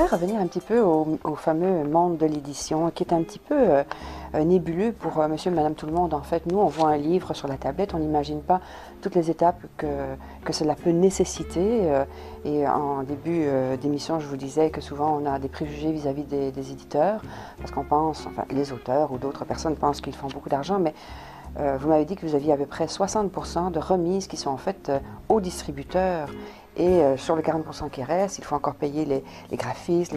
Revenir un petit peu au fameux monde de l'édition, qui est un petit peu nébuleux pour monsieur et madame tout le monde. En fait, nous, on voit un livre sur la tablette, on n'imagine pas toutes les étapes que cela peut nécessiter. Et en début d'émission, je vous disais que souvent, on a des préjugés vis-à-vis des éditeurs, parce qu'on pense, enfin, les auteurs ou d'autres personnes pensent qu'ils font beaucoup d'argent, mais vous m'avez dit que vous aviez à peu près 60% de remises qui sont faites aux distributeurs. Et sur le 40% qui reste, il faut encore payer les graphistes,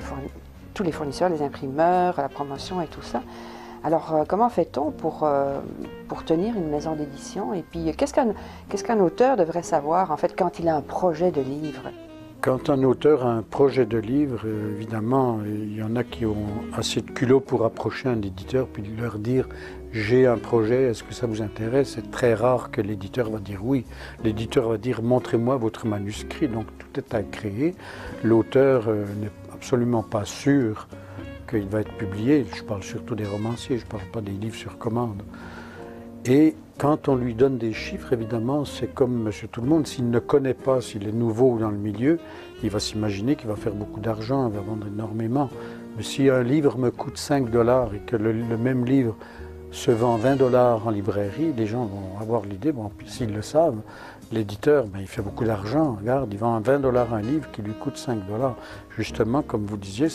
tous les fournisseurs, les imprimeurs, la promotion et tout ça. Alors, comment fait-on pour tenir une maison d'édition? Et puis, qu'est-ce qu'un auteur devrait savoir, en fait, quand il a un projet de livre? Quand un auteur a un projet de livre, évidemment, il y en a qui ont assez de culot pour approcher un éditeur puis leur dire « j'ai un projet, est-ce que ça vous intéresse ?» C'est très rare que l'éditeur va dire oui. L'éditeur va dire « montrez-moi votre manuscrit ». Donc tout est à créer. L'auteur n'est absolument pas sûr qu'il va être publié. Je parle surtout des romanciers, je ne parle pas des livres sur commande. Et quand on lui donne des chiffres, évidemment, c'est comme monsieur tout le monde. S'il ne connaît pas, s'il est nouveau dans le milieu, il va s'imaginer qu'il va faire beaucoup d'argent, il va vendre énormément. Mais si un livre me coûte 5 $ et que le même livre se vend 20 $ en librairie, les gens vont avoir l'idée, bon, s'ils le savent, l'éditeur, ben, il fait beaucoup d'argent. Regarde, il vend à 20 $ un livre qui lui coûte 5 $. Justement, comme vous disiez,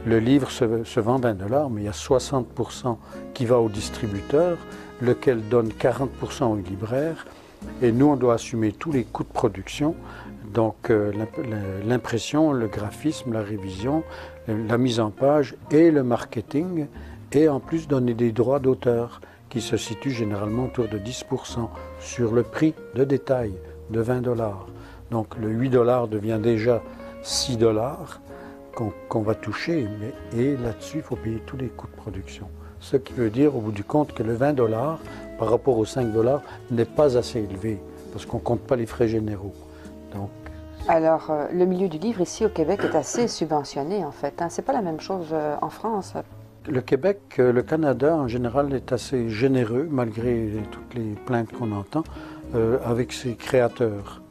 le livre se vend 20 $, mais il y a 60% qui va au distributeur, lequel donne 40% aux libraires, et nous on doit assumer tous les coûts de production, donc l'impression, le graphisme, la révision, la mise en page et le marketing, et en plus donner des droits d'auteur qui se situent généralement autour de 10% sur le prix de détail de 20 $. Donc le 8 $ devient déjà 6 $ qu'on va toucher, et là-dessus il faut payer tous les coûts de production. Ce qui veut dire, au bout du compte, que le 20 $ par rapport aux 5 $ n'est pas assez élevé, parce qu'on ne compte pas les frais généraux. Donc... Alors, le milieu du livre ici au Québec est assez subventionné, en fait. Hein. C'est pas la même chose en France. Le Québec, le Canada, en général, est assez généreux, malgré toutes les plaintes qu'on entend, avec ses créateurs.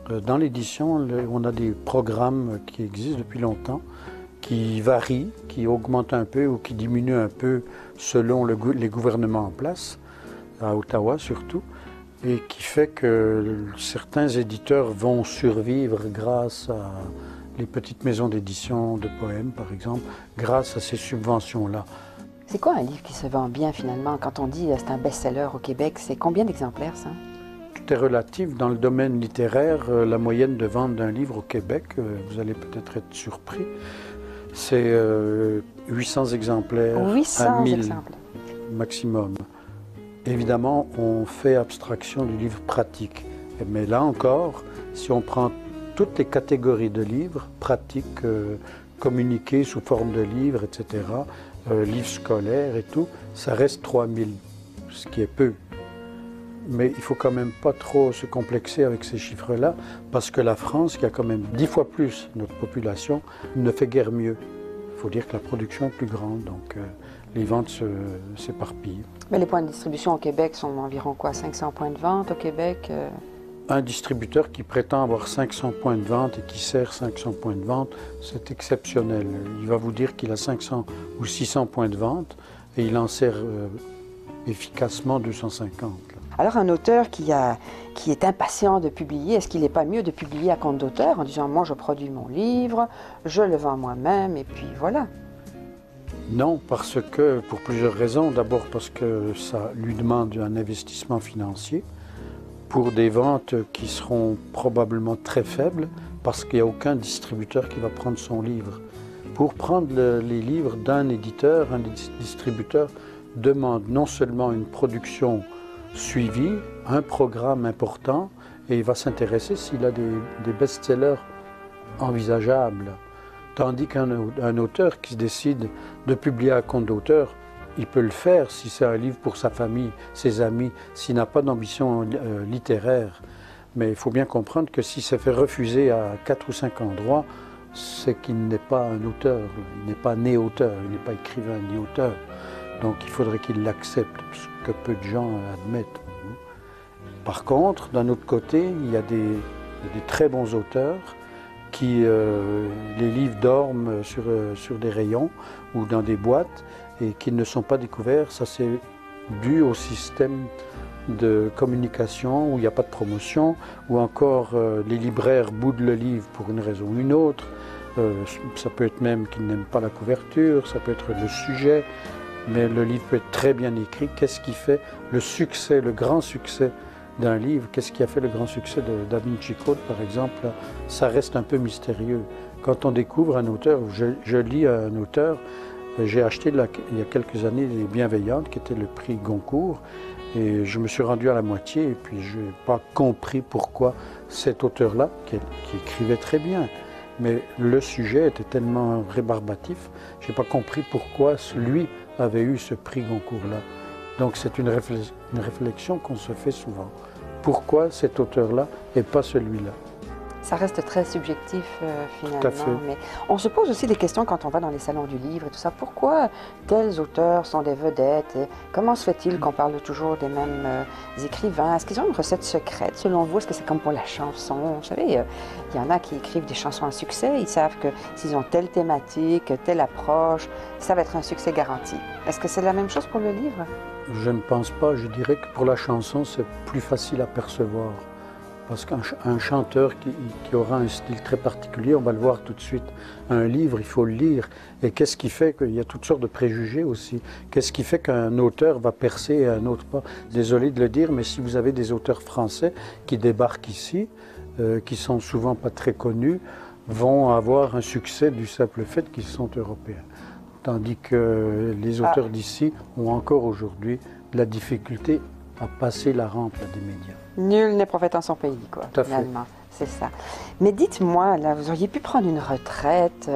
Dans l'édition, on a des programmes qui existent depuis longtemps, qui varient, qui augmentent un peu ou qui diminuent un peu selon les gouvernements en place, à Ottawa surtout, et qui fait que certains éditeurs vont survivre grâce à les petites maisons d'édition de poèmes, par exemple, grâce à ces subventions-là. C'est quoi un livre qui se vend bien finalement? Quand on dit c'est un best-seller au Québec, c'est combien d'exemplaires ça? Tout est relatif. Dans le domaine littéraire, la moyenne de vente d'un livre au Québec, vous allez peut-être être surpris, c'est 800 exemplaires 800 à 1000 exemplaires. Maximum. Évidemment, on fait abstraction du livre pratique. Mais là encore, si on prend toutes les catégories de livres, pratiques, communiqués sous forme de livres, etc., livres scolaires et tout, ça reste 3000, ce qui est peu. Mais il ne faut quand même pas trop se complexer avec ces chiffres-là, parce que la France, qui a quand même 10 fois plus notre population, ne fait guère mieux. Il faut dire que la production est plus grande, donc les ventes s'éparpillent. Mais les points de distribution au Québec sont environ quoi? 500 points de vente au Québec? Un distributeur qui prétend avoir 500 points de vente et qui sert 500 points de vente, c'est exceptionnel. Il va vous dire qu'il a 500 ou 600 points de vente et il en sert efficacement 250. Alors un auteur qui est impatient de publier, est-ce qu'il n'est pas mieux de publier à compte d'auteur en disant « moi je produis mon livre, je le vends moi-même et puis voilà ». Non, parce que, pour plusieurs raisons. D'abord parce que ça lui demande un investissement financier pour des ventes qui seront probablement très faibles parce qu'il n'y a aucun distributeur qui va prendre son livre. Pour prendre les livres d'un éditeur, un distributeur demande non seulement une production suivie, un programme important, et il va s'intéresser s'il a des best-sellers envisageables. Tandis qu'un auteur qui décide de publier à compte d'auteur, il peut le faire si c'est un livre pour sa famille, ses amis, s'il n'a pas d'ambition littéraire. Mais il faut bien comprendre que s'il s'est fait refuser à 4 ou 5 endroits, c'est qu'il n'est pas un auteur, il n'est pas né auteur, il n'est pas écrivain ni auteur. Donc il faudrait qu'il l'accepte, ce que peu de gens admettent. Par contre, d'un autre côté, il y a des très bons auteurs les livres dorment sur des rayons ou dans des boîtes et qu'ils ne sont pas découverts. Ça, c'est dû au système de communication où il n'y a pas de promotion, ou encore les libraires boudent le livre pour une raison ou une autre. Ça peut être même qu'ils n'aiment pas la couverture, ça peut être le sujet, mais le livre peut être très bien écrit. Qu'est-ce qui fait le succès, le grand succès d'un livre? Qu'est-ce qui a fait le grand succès de Da Vinci Code, par exemple? Ça reste un peu mystérieux. Quand on découvre un auteur, je lis un auteur, j'ai acheté il y a quelques années Les Bienveillantes, qui était le prix Goncourt, et je me suis rendu à la moitié, et puis je n'ai pas compris pourquoi cet auteur-là, qui écrivait très bien, mais le sujet était tellement rébarbatif, je n'ai pas compris pourquoi lui avait eu ce prix Goncourt-là. Donc c'est une réflexion qu'on se fait souvent. Pourquoi cet auteur-là et pas celui-là? Ça reste très subjectif finalement, Tout à fait. mais on se pose aussi des questions quand on va dans les salons du livre et tout ça. Pourquoi tels auteurs sont des vedettes? Et comment se fait-il qu'on parle toujours des mêmes écrivains? Est-ce qu'ils ont une recette secrète selon vous? Est-ce que c'est comme pour la chanson? Vous savez, il y en a qui écrivent des chansons à succès. Ils savent que s'ils ont telle thématique, telle approche, ça va être un succès garanti. Est-ce que c'est la même chose pour le livre? Je ne pense pas. Je dirais que pour la chanson, c'est plus facile à percevoir. Parce qu'un chanteur qui aura un style très particulier, on va le voir tout de suite. Un livre, il faut le lire. Et qu'est-ce qui fait qu'il y a toutes sortes de préjugés aussi? Qu'est-ce qui fait qu'un auteur va percer et un autre pas? Désolé de le dire, mais si vous avez des auteurs français qui débarquent ici, qui sont souvent pas très connus, vont avoir un succès du simple fait qu'ils sont européens. Tandis que les auteurs d'ici ont encore aujourd'hui de la difficulté à passer la rampe des médias. Nul n'est prophète en son pays, quoi, Tout à fait. finalement. C'est ça. Mais dites-moi, là, vous auriez pu prendre une retraite,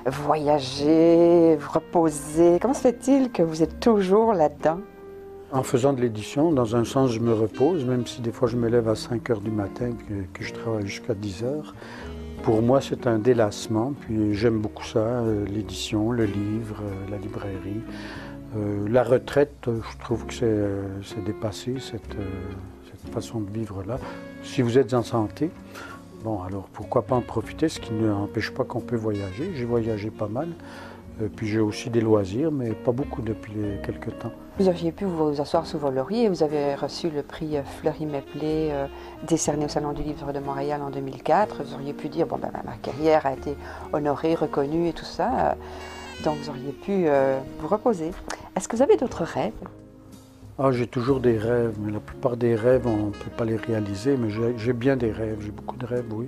voyager, vous reposer. Comment se fait-il que vous êtes toujours là-dedans? En faisant de l'édition, dans un sens, je me repose, même si des fois je me lève à 5 heures du matin, que je travaille jusqu'à 10 heures. Pour moi, c'est un délassement, puis j'aime beaucoup ça, l'édition, le livre, la librairie. La retraite, je trouve que c'est dépassé, cette façon de vivre-là. Si vous êtes en santé, bon, alors pourquoi pas en profiter, ce qui n'empêche pas qu'on peut voyager. J'ai voyagé pas mal, puis j'ai aussi des loisirs, mais pas beaucoup depuis quelques temps. Vous auriez pu vous asseoir sous vos lauriers. Vous avez reçu le prix Fleury-Mépelé, décerné au Salon du Livre de Montréal en 2004. Vous auriez pu dire, bon, ben, ma carrière a été honorée, reconnue et tout ça. Donc vous auriez pu vous reposer. Est-ce que vous avez d'autres rêves? Ah, j'ai toujours des rêves, mais la plupart des rêves, on ne peut pas les réaliser, mais j'ai bien des rêves, j'ai beaucoup de rêves, oui.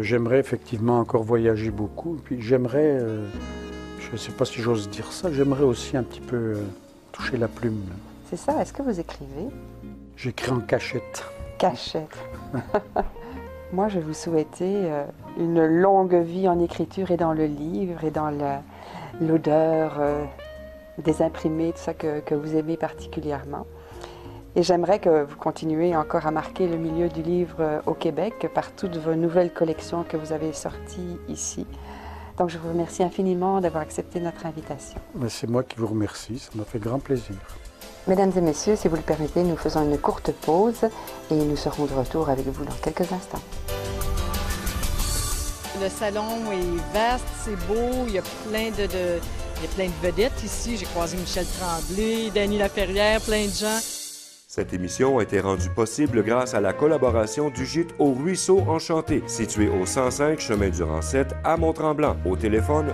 J'aimerais effectivement encore voyager beaucoup, puis j'aimerais, je ne sais pas si j'ose dire ça, j'aimerais aussi un petit peu toucher la plume. C'est ça, est-ce que vous écrivez? J'écris en cachette. Cachette. Moi, je vais vous souhaiter une longue vie en écriture et dans le livre et dans l'odeur des imprimés, tout ça que vous aimez particulièrement. Et j'aimerais que vous continuiez encore à marquer le milieu du livre au Québec par toutes vos nouvelles collections que vous avez sorties ici. Donc je vous remercie infiniment d'avoir accepté notre invitation. C'est moi qui vous remercie, ça m'a fait grand plaisir. Mesdames et messieurs, si vous le permettez, nous faisons une courte pause et nous serons de retour avec vous dans quelques instants. Le salon est vaste, c'est beau, il y a plein de vedettes ici. J'ai croisé Michel Tremblay, Dany Laferrière, plein de gens. Cette émission a été rendue possible grâce à la collaboration du Gîte au Ruisseau Enchanté, situé au 105 chemin du Rancette à Mont-Tremblant, au téléphone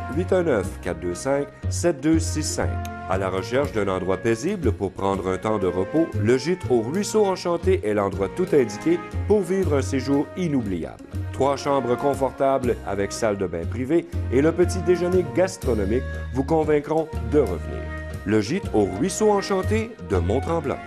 819-425-7265. À la recherche d'un endroit paisible pour prendre un temps de repos, le Gîte au Ruisseau Enchanté est l'endroit tout indiqué pour vivre un séjour inoubliable. 3 chambres confortables avec salle de bain privée et le petit déjeuner gastronomique vous convaincront de revenir. Le Gîte au Ruisseau Enchanté de Mont-Tremblant.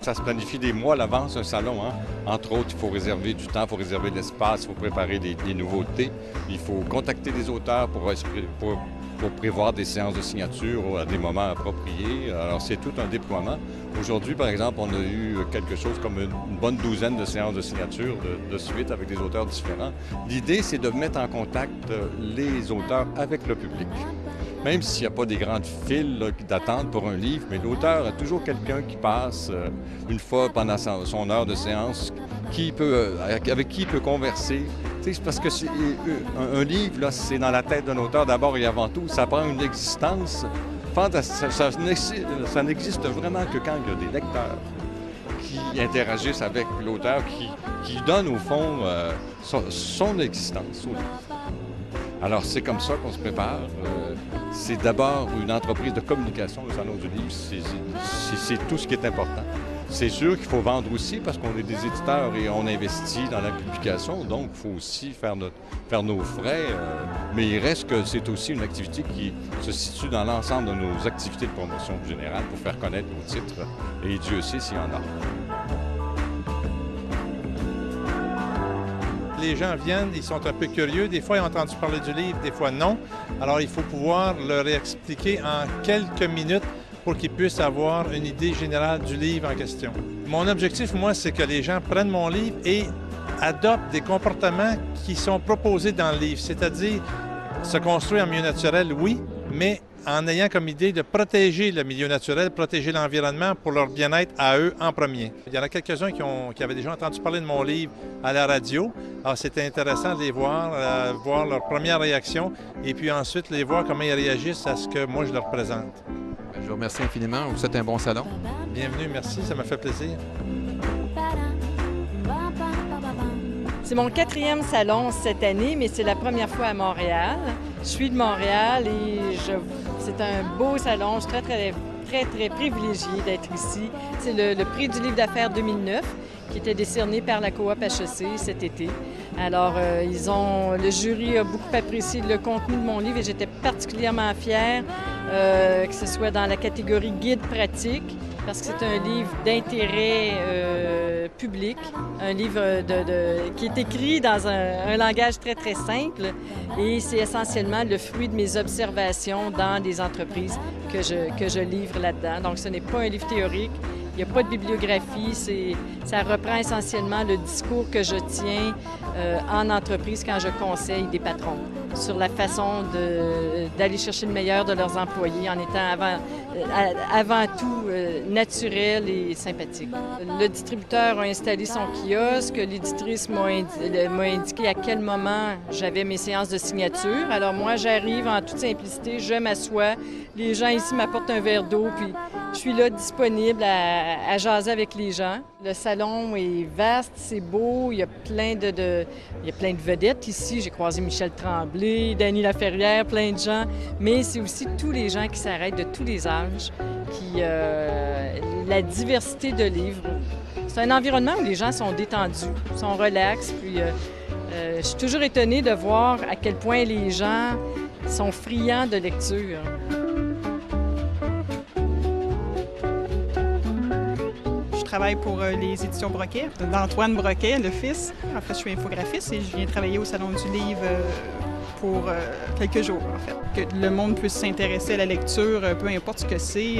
Ça se planifie des mois à l'avance, un salon. Hein? Entre autres, il faut réserver du temps, il faut réserver de l'espace, il faut préparer des nouveautés. Il faut contacter des auteurs pour prévoir des séances de signature à des moments appropriés. Alors, c'est tout un déploiement. Aujourd'hui, par exemple, on a eu quelque chose comme une bonne douzaine de séances de signature de suite avec des auteurs différents. L'idée, c'est de mettre en contact les auteurs avec le public. Même s'il n'y a pas des grandes files d'attente pour un livre, mais l'auteur a toujours quelqu'un qui passe une fois pendant son heure de séance avec qui il peut converser. C'est parce que un livre, là, c'est dans la tête d'un auteur d'abord et avant tout. Ça prend une existence fantastique. Ça n'existe vraiment que quand il y a des lecteurs qui interagissent avec l'auteur, qui donne au fond son existence au livre. Alors, c'est comme ça qu'on se prépare. C'est d'abord une entreprise de communication, le Salon du livre. C'est tout ce qui est important. C'est sûr qu'il faut vendre aussi parce qu'on est des éditeurs et on investit dans la publication. Donc, il faut aussi faire nos frais. Mais il reste que c'est aussi une activité qui se situe dans l'ensemble de nos activités de promotion générale pour faire connaître nos titres. Et Dieu sait s'il y en a. Les gens viennent, ils sont un peu curieux. Des fois, ils ont entendu parler du livre, des fois non. Alors, il faut pouvoir leur expliquer en quelques minutes pour qu'ils puissent avoir une idée générale du livre en question. Mon objectif, moi, c'est que les gens prennent mon livre et adoptent des comportements qui sont proposés dans le livre, c'est-à-dire se construire en milieu naturel, oui, mais en ayant comme idée de protéger le milieu naturel, protéger l'environnement pour leur bien-être à eux en premier. Il y en a quelques-uns qui avaient déjà entendu parler de mon livre à la radio. Alors, c'était intéressant de les voir, voir leur première réaction et puis ensuite les voir comment ils réagissent à ce que moi je leur présente. Je vous remercie infiniment. Vous souhaite un bon salon. Bienvenue, merci, ça m'a fait plaisir. C'est mon 4e salon cette année, mais c'est la première fois à Montréal. Je suis de Montréal et c'est un beau salon. Je suis très privilégiée d'être ici. C'est le prix du livre d'affaires 2009 qui était décerné par la Coop HEC cet été. Alors, le jury a beaucoup apprécié le contenu de mon livre et j'étais particulièrement fière que ce soit dans la catégorie guide pratique, parce que c'est un livre d'intérêt public, un livre qui est écrit dans un langage très simple et c'est essentiellement le fruit de mes observations dans des entreprises que je livre là-dedans. Donc, ce n'est pas un livre théorique. Il n'y a pas de bibliographie, ça reprend essentiellement le discours que je tiens en entreprise quand je conseille des patrons sur la façon d'aller chercher le meilleur de leurs employés en étant avant tout naturel et sympathique. Le distributeur a installé son kiosque, l'éditrice m'a indiqué à quel moment j'avais mes séances de signature. Alors moi, j'arrive en toute simplicité, je m'assois, les gens ici m'apportent un verre d'eau, puis je suis là disponible à jaser avec les gens. Le salon est vaste, c'est beau, il y a plein de vedettes ici. J'ai croisé Michel Tremblay, Dany Laferrière, plein de gens, mais c'est aussi tous les gens qui s'arrêtent de tous les âges, la diversité de livres. C'est un environnement où les gens sont détendus, sont relax, puis je suis toujours étonnée de voir à quel point les gens sont friands de lecture. Je travaille pour les éditions Broquet, d'Antoine Broquet, le fils. En fait, je suis infographiste et je viens travailler au Salon du livre pour quelques jours, en fait. Que le monde puisse s'intéresser à la lecture, peu importe ce que c'est,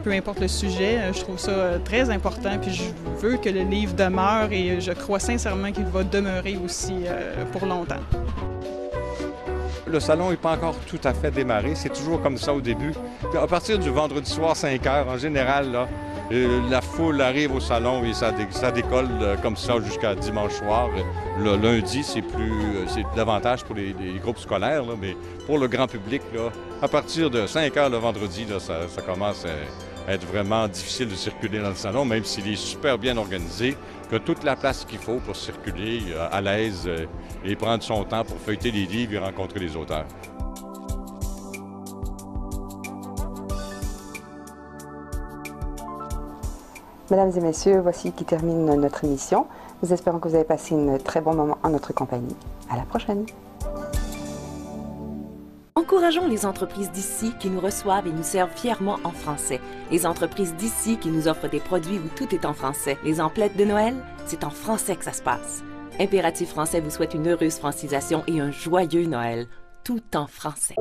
peu importe le sujet, je trouve ça très important. Puis je veux que le livre demeure et je crois sincèrement qu'il va demeurer aussi pour longtemps. Le salon n'est pas encore tout à fait démarré. C'est toujours comme ça au début. Puis à partir du vendredi soir, 5 heures, en général, là, la foule arrive au salon et ça décolle comme ça jusqu'à dimanche soir. Le lundi, c'est davantage pour les groupes scolaires, là, mais pour le grand public, là, à partir de 5 heures le vendredi, là, ça commence à être vraiment difficile de circuler dans le salon, même s'il est super bien organisé, que toute la place qu'il faut pour circuler à l'aise et prendre son temps pour feuilleter les livres et rencontrer les auteurs. Mesdames et messieurs, voici qui termine notre émission. Nous espérons que vous avez passé un très bon moment en notre compagnie. À la prochaine! Encourageons les entreprises d'ici qui nous reçoivent et nous servent fièrement en français. Les entreprises d'ici qui nous offrent des produits où tout est en français. Les emplettes de Noël, c'est en français que ça se passe. Impératif Français vous souhaite une heureuse francisation et un joyeux Noël, tout en français.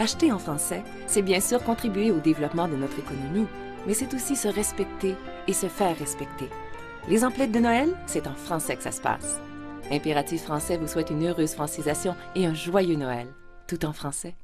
Acheter en français, c'est bien sûr contribuer au développement de notre économie, mais c'est aussi se respecter et se faire respecter. Les emplettes de Noël, c'est en français que ça se passe. Impératif Français vous souhaite une heureuse francisation et un joyeux Noël, tout en français.